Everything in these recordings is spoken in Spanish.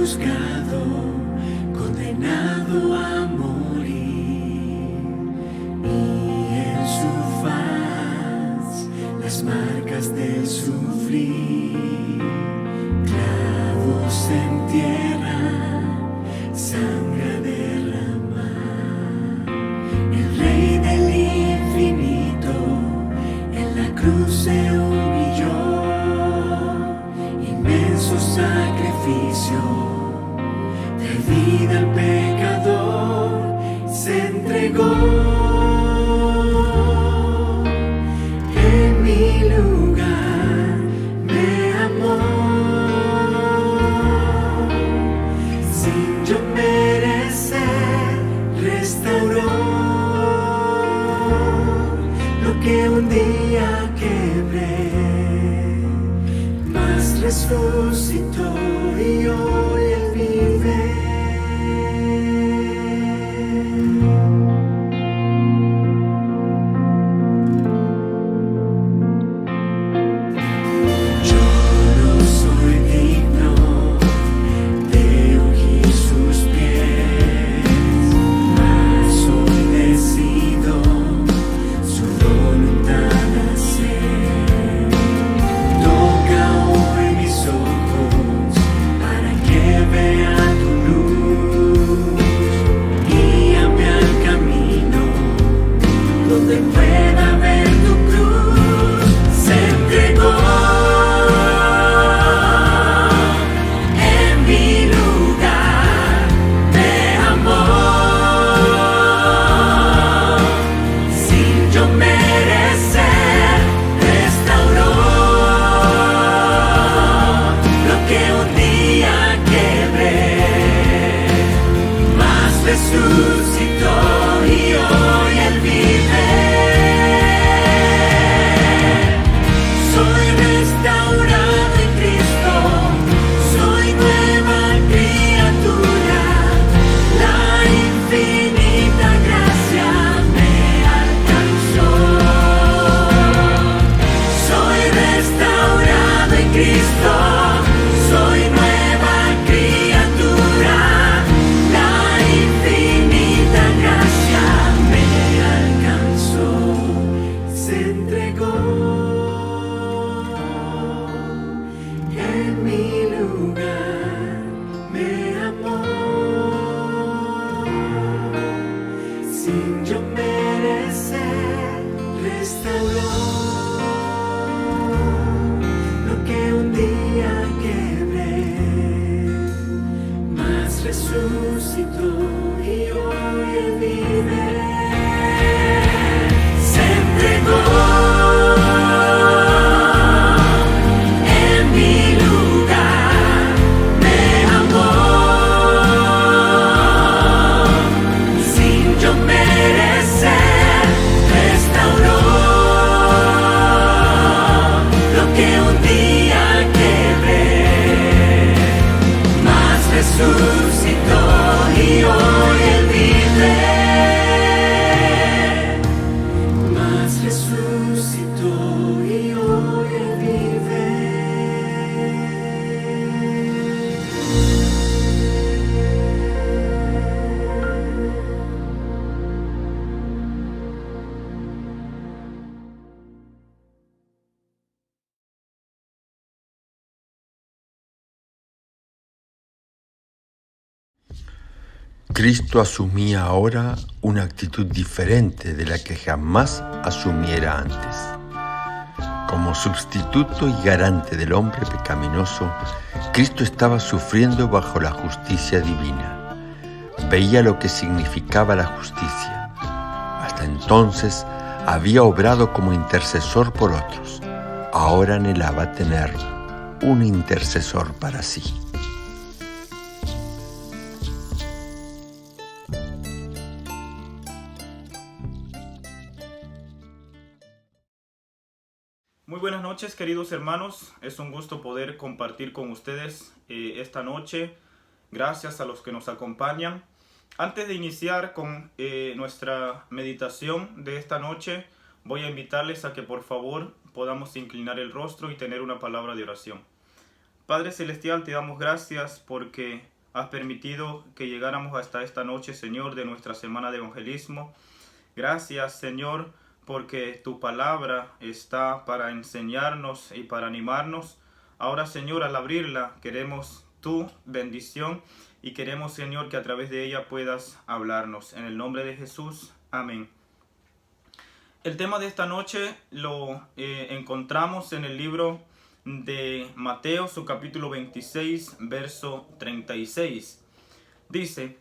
juzgado, condenado a morir, y en su faz las marcas del sufrir, clavos en tierra, sangre a derramar. El Rey del infinito en la cruz se humilló, inmenso sacrificio de vida al pecador se entregó. En mi lugar me amó, sin yo merecer restauró lo que un día quebré, mas resucitó y hoy Él vive. Resucitó y hoy Él vive. Soy restaurado en Cristo, soy nueva criatura, la infinita gracia me alcanzó. Soy restaurado en Cristo, soy nueva criatura, la infinita gracia me alcanzó, se entregó en mi lugar, me amó, sin yo merecer, restauró lo que un día quebré, mas resucitó y hoy Él vive. Se entregó en mi lugar, me amó, sin yo merecer, restauró lo que un día quebré, mas resucitó y hoy Él vive, mas resucitó y hoy Él vive. Cristo asumía ahora una actitud diferente de la que jamás asumiera antes. Como sustituto y garante del hombre pecaminoso, Cristo estaba sufriendo bajo la justicia divina. Veía lo que significaba la justicia. Hasta entonces había obrado como intercesor por otros. Ahora anhelaba tener un intercesor para sí. Muy buenas noches, queridos hermanos. Es un gusto poder compartir con ustedes esta noche. Gracias a los que nos acompañan. Antes de iniciar con nuestra meditación de esta noche, voy a invitarles a que por favor podamos inclinar el rostro y tener una palabra de oración. Padre Celestial, te damos gracias porque has permitido que llegáramos hasta esta noche, Señor, de nuestra semana de evangelismo. Gracias, Señor, porque tu palabra está para enseñarnos y para animarnos. Ahora, Señor, al abrirla, queremos tu bendición y queremos, Señor, que a través de ella puedas hablarnos. En el nombre de Jesús, amén. El tema de esta noche lo encontramos en el libro de Mateo, su capítulo 26, verso 36. Dice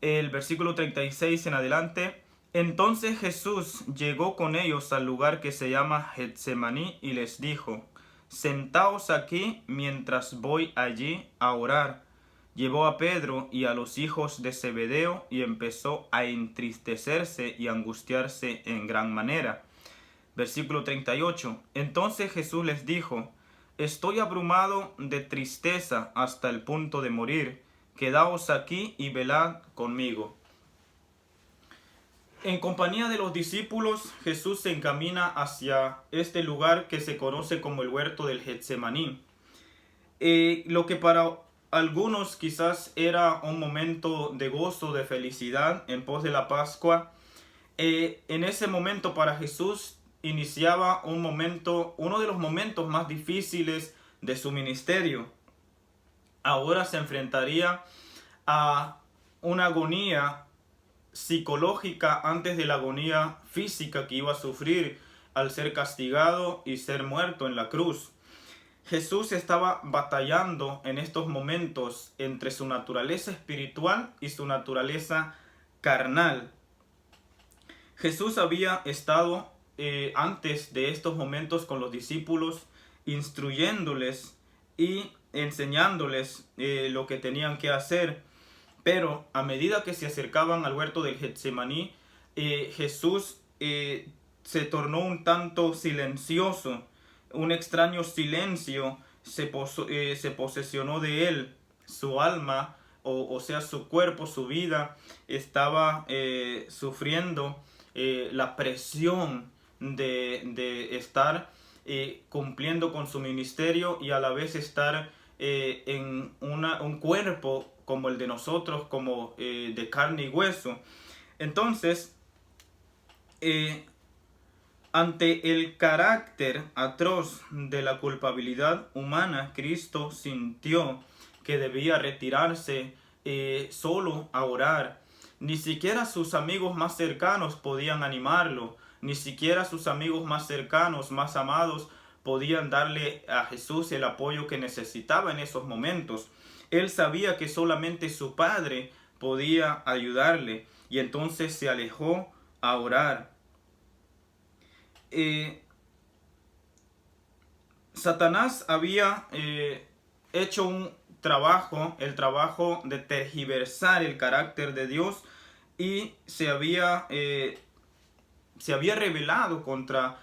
el versículo 36 en adelante: Entonces Jesús llegó con ellos al lugar que se llama Getsemaní y les dijo: Sentaos aquí mientras voy allí a orar. Llevó a Pedro y a los hijos de Zebedeo y empezó a entristecerse y angustiarse en gran manera. Versículo 38. Entonces Jesús les dijo: Estoy abrumado de tristeza hasta el punto de morir. Quedaos aquí y velad conmigo. En compañía de los discípulos, Jesús se encamina hacia este lugar que se conoce como el huerto del Getsemaní. Lo que para algunos quizás era un momento de gozo, de felicidad en pos de la Pascua, en ese momento para Jesús iniciaba uno de los momentos más difíciles de su ministerio. Ahora se enfrentaría a una agonía psicológica antes de la agonía física que iba a sufrir al ser castigado y ser muerto en la cruz. Jesús estaba batallando en estos momentos entre su naturaleza espiritual y su naturaleza carnal. Jesús había estado antes de estos momentos con los discípulos, instruyéndoles y enseñándoles lo que tenían que hacer. Pero a medida que se acercaban al huerto del Getsemaní, Jesús se tornó un tanto silencioso. Un extraño silencio se posesionó de él. Su alma, o sea su cuerpo, su vida, estaba sufriendo la presión de estar cumpliendo con su ministerio y a la vez estar en un cuerpo como el de nosotros, como de carne y hueso. Entonces, ante el carácter atroz de la culpabilidad humana, Cristo sintió que debía retirarse solo a orar. Ni siquiera sus amigos más cercanos podían animarlo, ni siquiera sus amigos más cercanos, más amados, podían darle a Jesús el apoyo que necesitaba en esos momentos. Él sabía que solamente su Padre podía ayudarle y entonces se alejó a orar. Satanás había hecho el trabajo de tergiversar el carácter de Dios y se había rebelado contra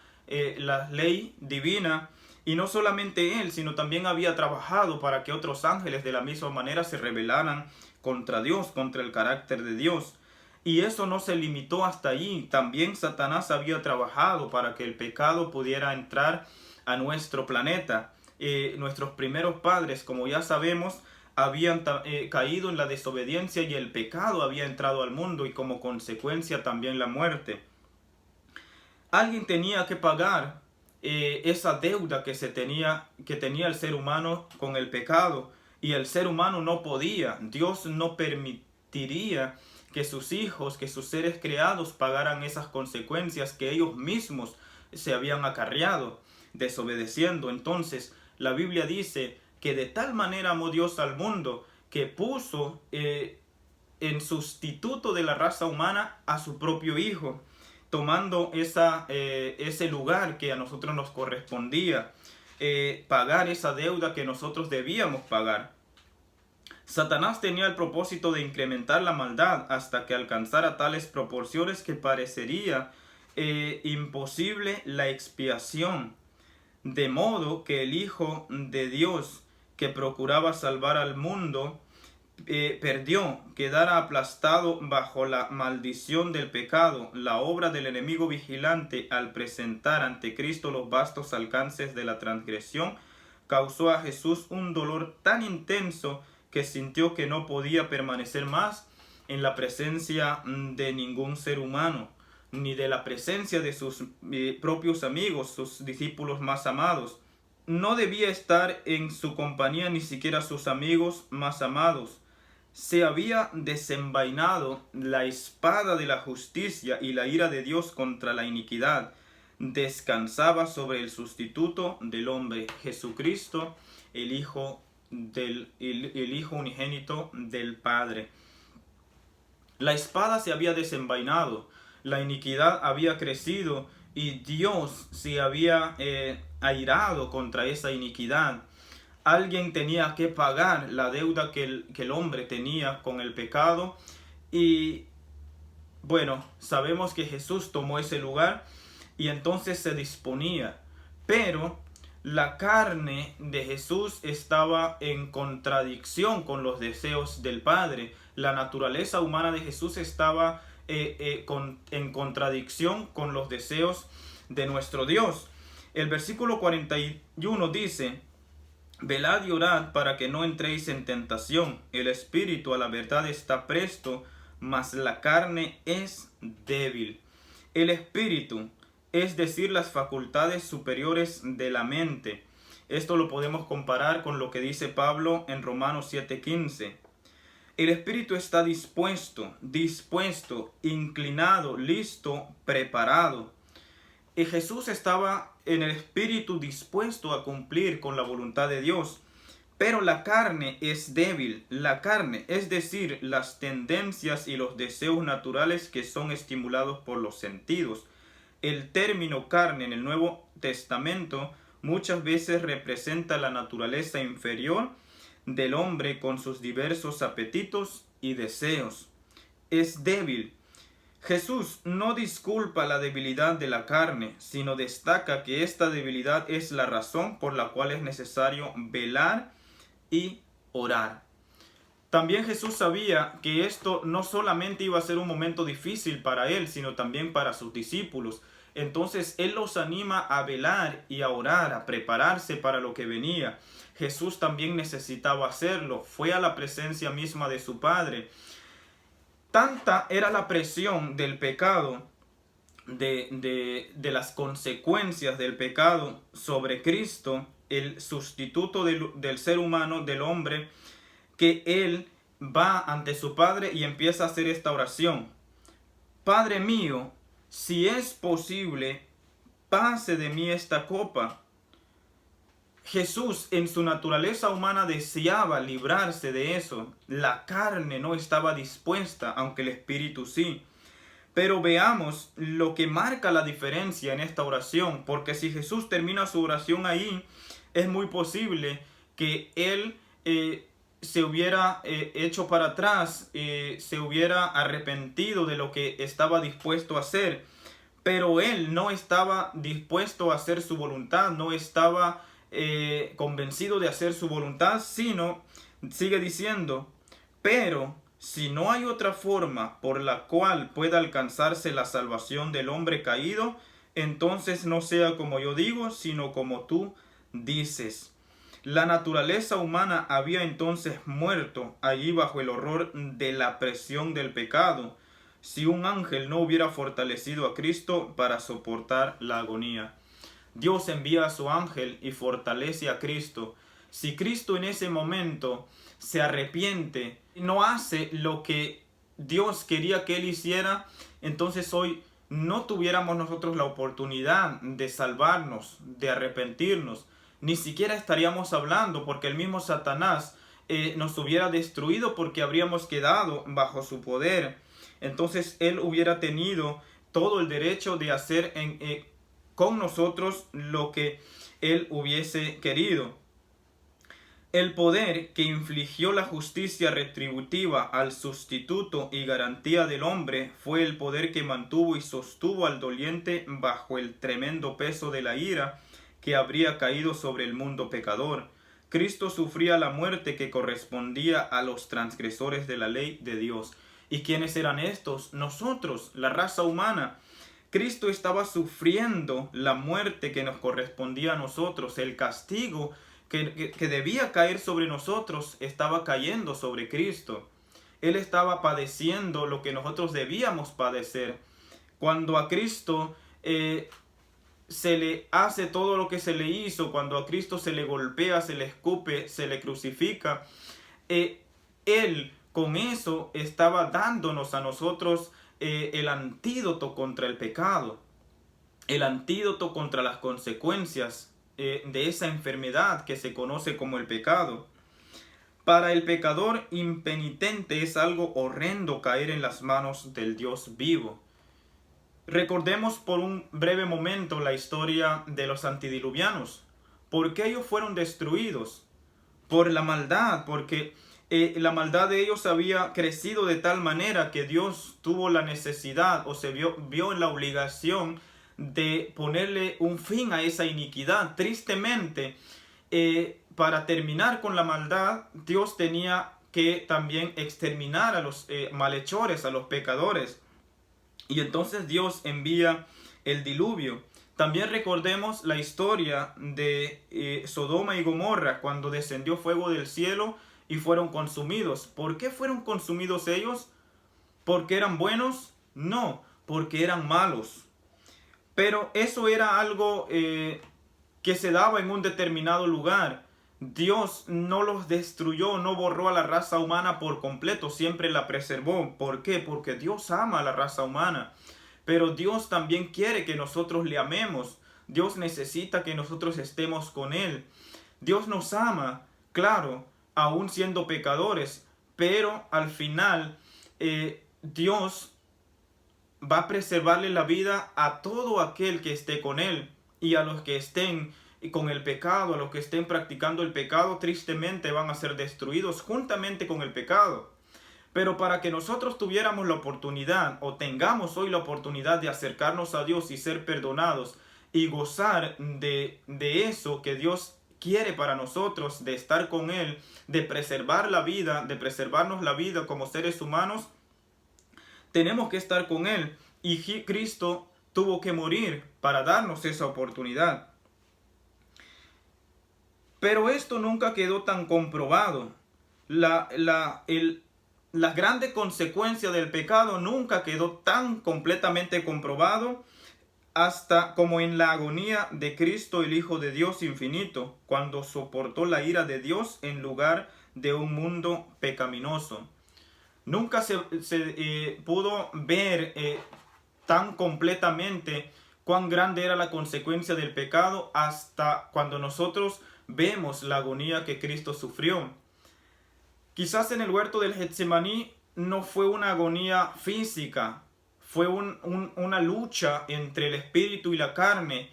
la ley divina. Y no solamente él, sino también había trabajado para que otros ángeles de la misma manera se rebelaran contra Dios, contra el carácter de Dios. Y eso no se limitó hasta allí. También Satanás había trabajado para que el pecado pudiera entrar a nuestro planeta. Nuestros primeros padres, como ya sabemos, habían caído en la desobediencia y el pecado había entrado al mundo y como consecuencia también la muerte. Alguien tenía que pagar esa deuda que tenía el ser humano con el pecado, y el ser humano no podía. Dios no permitiría que sus hijos, que sus seres creados pagaran esas consecuencias que ellos mismos se habían acarreado desobedeciendo. Entonces la Biblia dice que de tal manera amó Dios al mundo que puso en sustituto de la raza humana a su propio Hijo, tomando ese lugar que a nosotros nos correspondía, pagar esa deuda que nosotros debíamos pagar. Satanás tenía el propósito de incrementar la maldad hasta que alcanzara tales proporciones que parecería imposible la expiación, de modo que el Hijo de Dios, que procuraba salvar al mundo, quedara aplastado bajo la maldición del pecado. La obra del enemigo vigilante, al presentar ante Cristo los vastos alcances de la transgresión, causó a Jesús un dolor tan intenso que sintió que no podía permanecer más en la presencia de ningún ser humano, ni de la presencia de sus propios amigos, sus discípulos más amados. No debía estar en su compañía ni siquiera sus amigos más amados. Se había desenvainado la espada de la justicia y la ira de Dios contra la iniquidad. Descansaba sobre el sustituto del hombre, Jesucristo, el Hijo unigénito del Padre. La espada se había desenvainado, la iniquidad había crecido y Dios se había airado contra esa iniquidad. Alguien tenía que pagar la deuda que el hombre tenía con el pecado. Y bueno, sabemos que Jesús tomó ese lugar y entonces se disponía. Pero la carne de Jesús estaba en contradicción con los deseos del Padre. La naturaleza humana de Jesús estaba en contradicción con los deseos de nuestro Dios. El versículo 41 dice: velad y orad para que no entréis en tentación. El espíritu a la verdad está presto, mas la carne es débil. El espíritu, es decir, las facultades superiores de la mente. Esto lo podemos comparar con lo que dice Pablo en Romanos 7:15. El espíritu está dispuesto, inclinado, listo, preparado. Y Jesús estaba en el espíritu dispuesto a cumplir con la voluntad de Dios. Pero la carne es débil. La carne, es decir, las tendencias y los deseos naturales que son estimulados por los sentidos. El término carne en el Nuevo Testamento muchas veces representa la naturaleza inferior del hombre con sus diversos apetitos y deseos. Es débil. Jesús no disculpa la debilidad de la carne, sino destaca que esta debilidad es la razón por la cual es necesario velar y orar. También Jesús sabía que esto no solamente iba a ser un momento difícil para él, sino también para sus discípulos. Entonces él los anima a velar y a orar, a prepararse para lo que venía. Jesús también necesitaba hacerlo. Fue a la presencia misma de su Padre. Tanta era la presión del pecado, de las consecuencias del pecado sobre Cristo, el sustituto del ser humano, del hombre, que él va ante su Padre y empieza a hacer esta oración: Padre mío, si es posible, pase de mí esta copa. Jesús en su naturaleza humana deseaba librarse de eso. La carne no estaba dispuesta, aunque el espíritu sí. Pero veamos lo que marca la diferencia en esta oración, porque si Jesús termina su oración ahí, es muy posible que él se hubiera hecho para atrás, se hubiera arrepentido de lo que estaba dispuesto a hacer. Pero él no estaba dispuesto a hacer su voluntad, no estaba convencido de hacer su voluntad, sino sigue diciendo: pero si no hay otra forma por la cual pueda alcanzarse la salvación del hombre caído, entonces no sea como yo digo, sino como tú dices. La naturaleza humana había entonces muerto allí bajo el horror de la presión del pecado, si un ángel no hubiera fortalecido a Cristo para soportar la agonía. Dios envía a su ángel y fortalece a Cristo. Si Cristo en ese momento se arrepiente, no hace lo que Dios quería que él hiciera, entonces hoy no tuviéramos nosotros la oportunidad de salvarnos, de arrepentirnos. Ni siquiera estaríamos hablando, porque el mismo Satanás nos hubiera destruido, porque habríamos quedado bajo su poder. Entonces él hubiera tenido todo el derecho de hacer con nosotros lo que él hubiese querido. El poder que infligió la justicia retributiva al sustituto y garantía del hombre fue el poder que mantuvo y sostuvo al doliente bajo el tremendo peso de la ira que habría caído sobre el mundo pecador. Cristo sufría la muerte que correspondía a los transgresores de la ley de Dios. ¿Y quiénes eran estos? Nosotros, la raza humana. Cristo estaba sufriendo la muerte que nos correspondía a nosotros, el castigo que debía caer sobre nosotros estaba cayendo sobre Cristo. Él estaba padeciendo lo que nosotros debíamos padecer. Cuando a Cristo se le hace todo lo que se le hizo, cuando a Cristo se le golpea, se le escupe, se le crucifica, Él con eso estaba dándonos a nosotros el antídoto contra el pecado, el antídoto contra las consecuencias de esa enfermedad que se conoce como el pecado. Para el pecador impenitente es algo horrendo caer en las manos del Dios vivo. Recordemos por un breve momento la historia de los antediluvianos. ¿Por qué ellos fueron destruidos? Por la maldad, porque la maldad de ellos había crecido de tal manera que Dios tuvo la necesidad o se vio en la obligación de ponerle un fin a esa iniquidad. Tristemente, para terminar con la maldad, Dios tenía que también exterminar a los malhechores, a los pecadores. Y entonces Dios envía el diluvio. También recordemos la historia de Sodoma y Gomorra, cuando descendió fuego del cielo y fueron consumidos. ¿Por qué fueron consumidos ellos? ¿Porque eran buenos? No, porque eran malos. Pero eso era algo que se daba en un determinado lugar. Dios no los destruyó, no borró a la raza humana por completo, siempre la preservó. ¿Por qué? Porque Dios ama a la raza humana. Pero Dios también quiere que nosotros le amemos. Dios necesita que nosotros estemos con Él. Dios nos ama, claro, aún siendo pecadores, pero al final Dios va a preservarle la vida a todo aquel que esté con Él, y a los que estén con el pecado, a los que estén practicando el pecado, tristemente van a ser destruidos juntamente con el pecado. Pero para que nosotros tuviéramos la oportunidad, o tengamos hoy la oportunidad de acercarnos a Dios y ser perdonados y gozar de eso que Dios quiere para nosotros, de estar con Él, de preservar la vida, de preservarnos la vida como seres humanos, tenemos que estar con Él. Y Cristo tuvo que morir para darnos esa oportunidad. Pero esto nunca quedó tan comprobado. La grande consecuencia del pecado nunca quedó tan completamente comprobado hasta como en la agonía de Cristo, el Hijo de Dios infinito, cuando soportó la ira de Dios en lugar de un mundo pecaminoso. Nunca se pudo ver tan completamente cuán grande era la consecuencia del pecado hasta cuando nosotros vemos la agonía que Cristo sufrió. Quizás en el huerto del Getsemaní no fue una agonía física, fue una lucha entre el espíritu y la carne,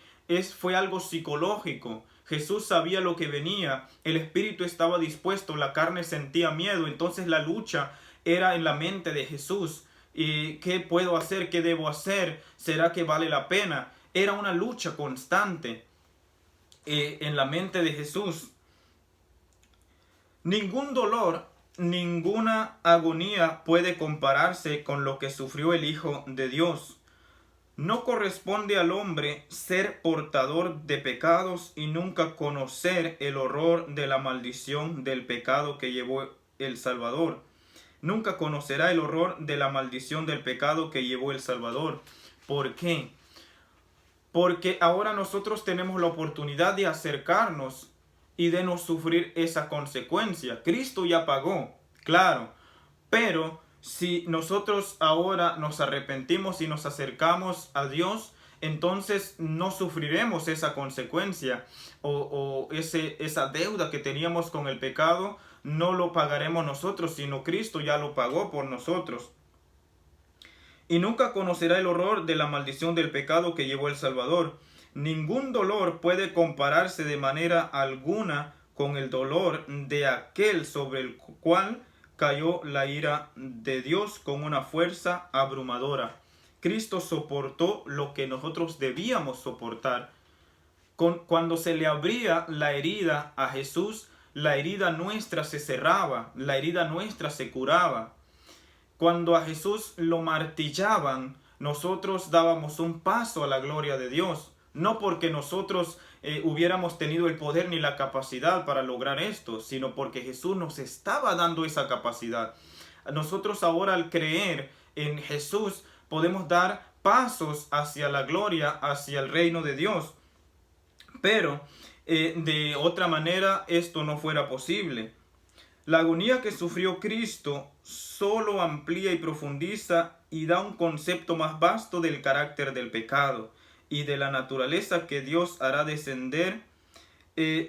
fue algo psicológico. Jesús sabía lo que venía, el espíritu estaba dispuesto, la carne sentía miedo, entonces la lucha era en la mente de Jesús. ¿Qué puedo hacer? ¿Qué debo hacer? ¿Será que vale la pena? Era una lucha constante en la mente de Jesús. Ningún dolor, ninguna agonía puede compararse con lo que sufrió el Hijo de Dios. No corresponde al hombre ser portador de pecados y nunca conocer el horror de la maldición del pecado que llevó el Salvador. Nunca conocerá el horror de la maldición del pecado que llevó el Salvador. ¿Por qué? Porque ahora nosotros tenemos la oportunidad de acercarnos y de no sufrir esa consecuencia. Cristo ya pagó, claro, pero si nosotros ahora nos arrepentimos y nos acercamos a Dios, entonces no sufriremos esa consecuencia o esa deuda que teníamos con el pecado, no lo pagaremos nosotros, sino Cristo ya lo pagó por nosotros. Y nunca conocerá el horror de la maldición del pecado que llevó el Salvador. Ningún dolor puede compararse de manera alguna con el dolor de aquel sobre el cual cayó la ira de Dios con una fuerza abrumadora. Cristo soportó lo que nosotros debíamos soportar. Cuando se le abría la herida a Jesús, la herida nuestra se cerraba, la herida nuestra se curaba. Cuando a Jesús lo martillaban, nosotros dábamos un paso a la gloria de Dios. No porque nosotros hubiéramos tenido el poder ni la capacidad para lograr esto, sino porque Jesús nos estaba dando esa capacidad. Nosotros ahora, al creer en Jesús, podemos dar pasos hacia la gloria, hacia el reino de Dios. Pero de otra manera esto no fuera posible. La agonía que sufrió Cristo solo amplía y profundiza y da un concepto más vasto del carácter del pecado y de la naturaleza que Dios hará descender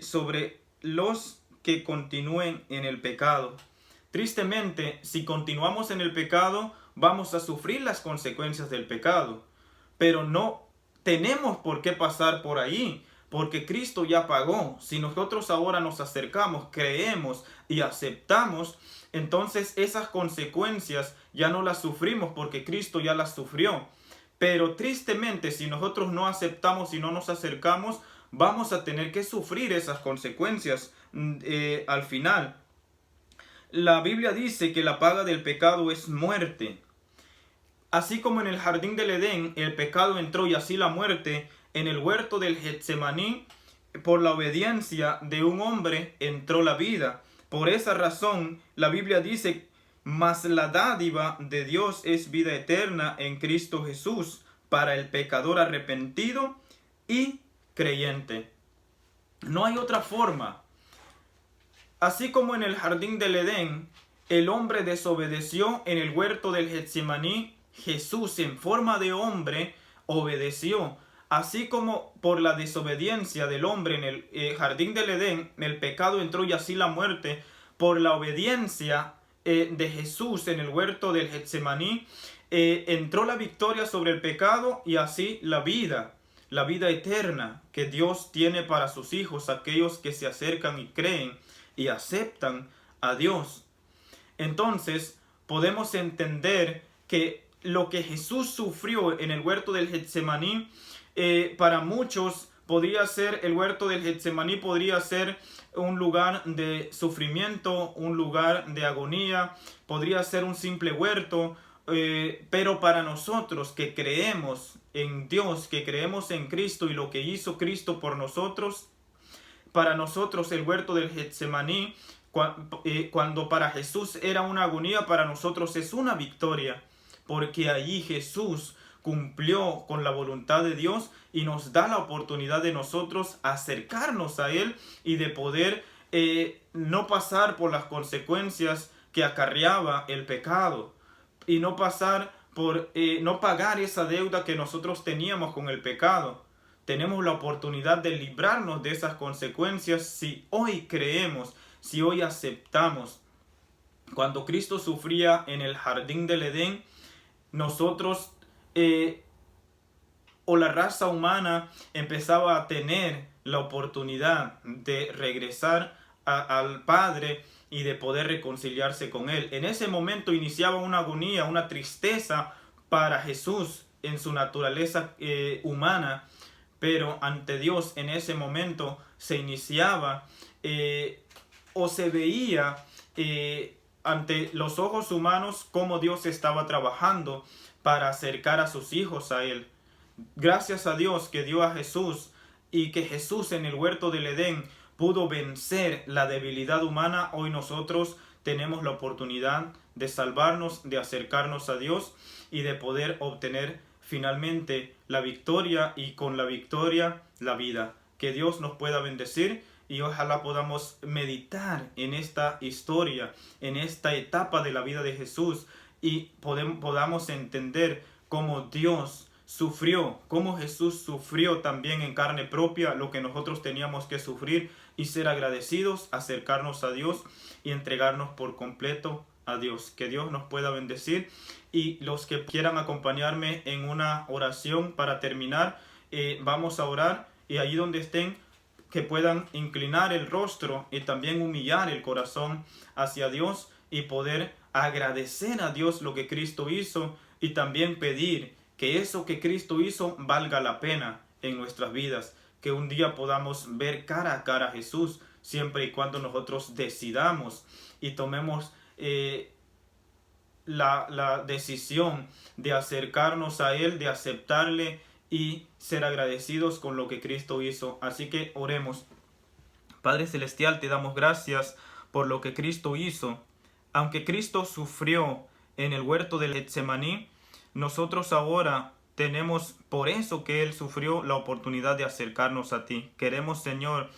sobre los que continúen en el pecado. Tristemente, si continuamos en el pecado, vamos a sufrir las consecuencias del pecado. Pero no tenemos por qué pasar por ahí, porque Cristo ya pagó. Si nosotros ahora nos acercamos, creemos y aceptamos, entonces esas consecuencias ya no las sufrimos porque Cristo ya las sufrió. Pero tristemente, si nosotros no aceptamos y no nos acercamos, vamos a tener que sufrir esas consecuencias al final. La Biblia dice que la paga del pecado es muerte. Así como en el jardín del Edén el pecado entró y así la muerte, en el huerto del Getsemaní, por la obediencia de un hombre, entró la vida. Por esa razón, la Biblia dice: mas la dádiva de Dios es vida eterna en Cristo Jesús, para el pecador arrepentido y creyente. No hay otra forma. Así como en el jardín del Edén, el hombre desobedeció en el huerto del Getsemaní, Jesús en forma de hombre obedeció. Así como por la desobediencia del hombre en el jardín del Edén, el pecado entró y así la muerte, por la obediencia de Jesús en el huerto del Getsemaní, entró la victoria sobre el pecado y así la vida eterna que Dios tiene para sus hijos, aquellos que se acercan y creen y aceptan a Dios. Entonces podemos entender que lo que Jesús sufrió en el huerto del Getsemaní, para muchos podría ser, el huerto del Getsemaní podría ser un lugar de sufrimiento, un lugar de agonía, podría ser un simple huerto, pero para nosotros que creemos en Dios, que creemos en Cristo y lo que hizo Cristo por nosotros, para nosotros el huerto del Getsemaní, cuando para Jesús era una agonía, para nosotros es una victoria, porque allí Jesús cumplió con la voluntad de Dios y nos da la oportunidad de nosotros acercarnos a Él y de poder no pasar por las consecuencias que acarreaba el pecado y no pasar por no pagar esa deuda que nosotros teníamos con el pecado. Tenemos la oportunidad de librarnos de esas consecuencias si hoy creemos, si hoy aceptamos. Cuando Cristo sufría en el jardín del Edén, nosotros o la raza humana empezaba a tener la oportunidad de regresar al Padre y de poder reconciliarse con Él. En ese momento iniciaba una agonía, una tristeza para Jesús en su naturaleza humana, pero ante Dios en ese momento se iniciaba o se veía ante los ojos humanos cómo Dios estaba trabajando para acercar a sus hijos a Él. Gracias a Dios que dio a Jesús y que Jesús en el huerto del Edén pudo vencer la debilidad humana. Hoy nosotros tenemos la oportunidad de salvarnos, de acercarnos a Dios y de poder obtener finalmente la victoria y con la victoria la vida. Que Dios nos pueda bendecir y ojalá podamos meditar en esta historia, en esta etapa de la vida de Jesús y podamos entender cómo Dios sufrió, cómo Jesús sufrió también en carne propia lo que nosotros teníamos que sufrir y ser agradecidos, acercarnos a Dios y entregarnos por completo a Dios. Que Dios nos pueda bendecir y los que quieran acompañarme en una oración para terminar, vamos a orar y allí donde estén que puedan inclinar el rostro y también humillar el corazón hacia Dios y poder agradecer a Dios lo que Cristo hizo y también pedir que eso que Cristo hizo valga la pena en nuestras vidas, que un día podamos ver cara a cara a Jesús siempre y cuando nosotros decidamos y tomemos la decisión de acercarnos a Él, de aceptarle y ser agradecidos con lo que Cristo hizo. Así que oremos. Padre Celestial, te damos gracias por lo que Cristo hizo. Aunque Cristo sufrió en el huerto del Getsemaní, nosotros ahora tenemos, por eso que Él sufrió, la oportunidad de acercarnos a ti. Queremos, Señor,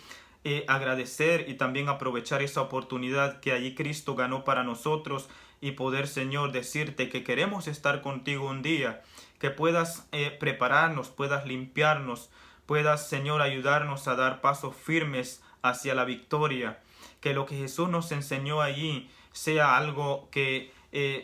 agradecer y también aprovechar esa oportunidad que allí Cristo ganó para nosotros y poder, Señor, decirte que queremos estar contigo un día, que puedas prepararnos, puedas limpiarnos, puedas, Señor, ayudarnos a dar pasos firmes hacia la victoria, que lo que Jesús nos enseñó allí sea algo que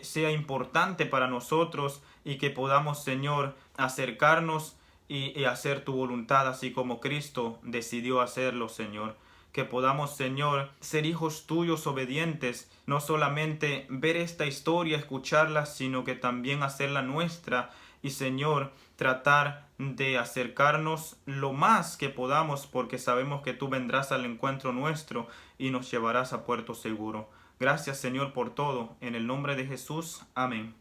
sea importante para nosotros y que podamos, Señor, acercarnos y hacer tu voluntad así como Cristo decidió hacerlo, Señor. Que podamos, Señor, ser hijos tuyos obedientes, no solamente ver esta historia, escucharla, sino que también hacerla nuestra y, Señor, tratar de acercarnos lo más que podamos, porque sabemos que tú vendrás al encuentro nuestro y nos llevarás a puerto seguro. Gracias, Señor, por todo. En el nombre de Jesús. Amén.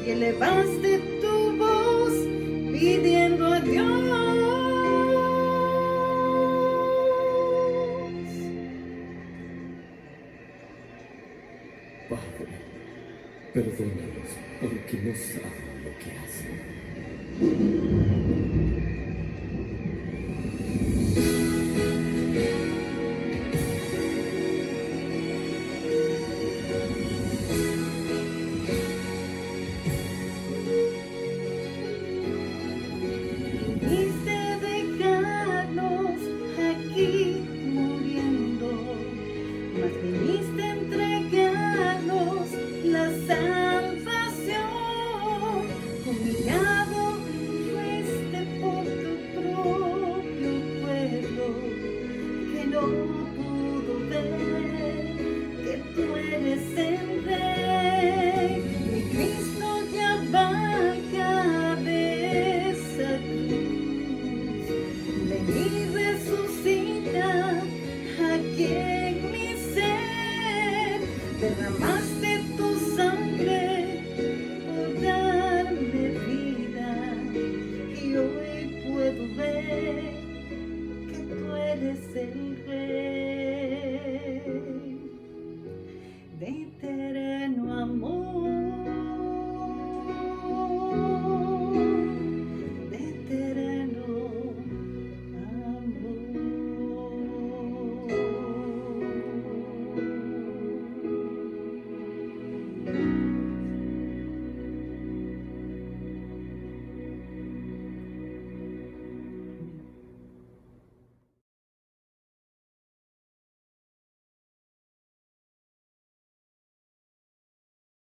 Elevaste tu voz pidiendo a Dios. Padre, perdónalos porque no saben lo que hacen.